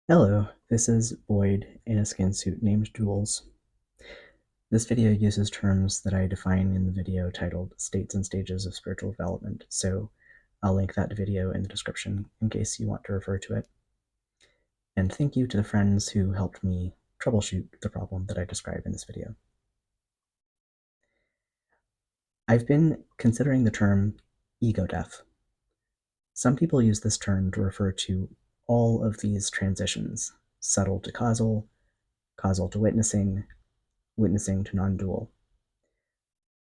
Hello, this is Boyd in a skin suit named Jules. This video uses terms that I define in the video titled States and Stages of Spiritual Development, so I'll link that video in the description in case you want to refer to it. And thank you to the friends who helped me troubleshoot the problem that I describe in this video. I've been considering the term ego death. Some people use this term to refer to all of these transitions, subtle to causal, causal to witnessing, witnessing to non-dual.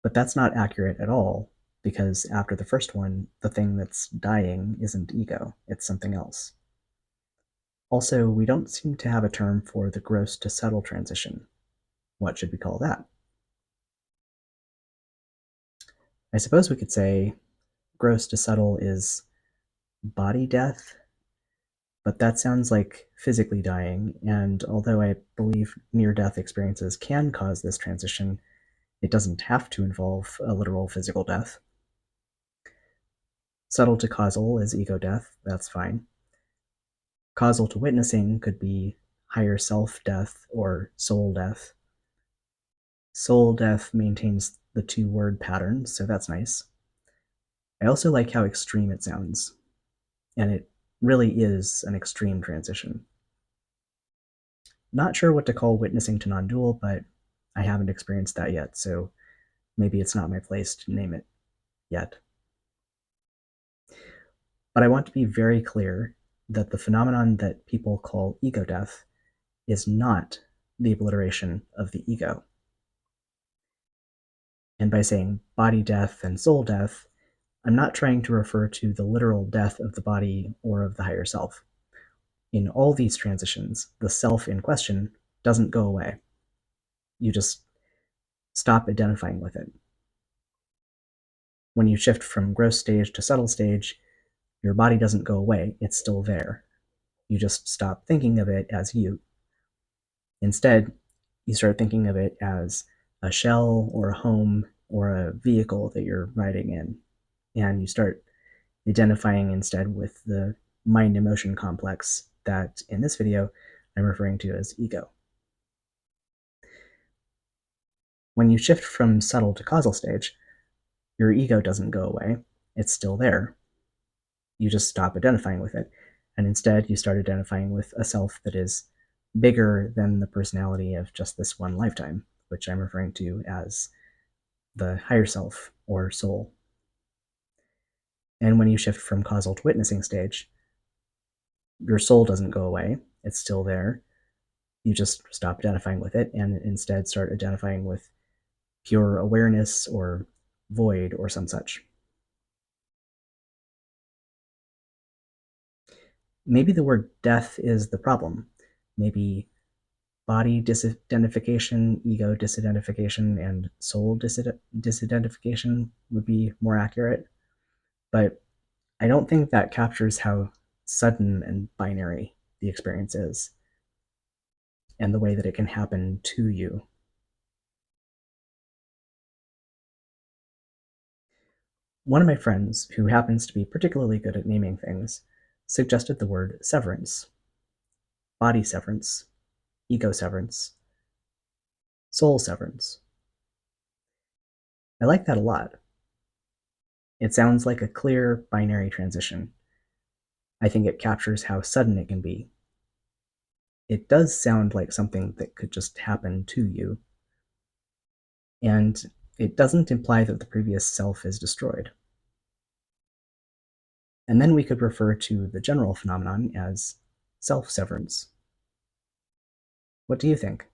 But that's not accurate at all, because after the first one, the thing that's dying isn't ego, it's something else. Also, we don't seem to have a term for the gross to subtle transition. What should we call that? I suppose we could say gross to subtle is body death, but that sounds like physically dying, and although I believe near-death experiences can cause this transition, it doesn't have to involve a literal physical death. Subtle to causal is ego death, that's fine. Causal to witnessing could be higher self death or soul death. Soul death maintains the two-word pattern, so that's nice. I also like how extreme it sounds, and it really is an extreme transition. Not sure what to call witnessing to non-dual, but I haven't experienced that yet, so maybe it's not my place to name it yet. But I want to be very clear that the phenomenon that people call ego death is not the obliteration of the ego. And by saying body death and soul death, I'm not trying to refer to the literal death of the body or of the higher self. In all these transitions, the self in question doesn't go away. You just stop identifying with it. When you shift from gross stage to subtle stage, your body doesn't go away, it's still there. You just stop thinking of it as you. Instead, you start thinking of it as a shell or a home or a vehicle that you're riding in. And you start identifying instead with the mind-emotion complex that, in this video, I'm referring to as ego. When you shift from subtle to causal stage, your ego doesn't go away, it's still there. You just stop identifying with it, and instead you start identifying with a self that is bigger than the personality of just this one lifetime, which I'm referring to as the higher self or soul. And when you shift from causal to witnessing stage, your soul doesn't go away, it's still there. You just stop identifying with it and instead start identifying with pure awareness or void or some such. Maybe the word death is the problem. Maybe body disidentification, ego disidentification, and soul disidentification would be more accurate. But I don't think that captures how sudden and binary the experience is, and the way that it can happen to you. One of my friends, who happens to be particularly good at naming things, suggested the word severance. Body severance, ego severance, soul severance. I like that a lot. It sounds like a clear binary transition. I think it captures how sudden it can be. It does sound like something that could just happen to you. And it doesn't imply that the previous self is destroyed. And then we could refer to the general phenomenon as self-severance. What do you think?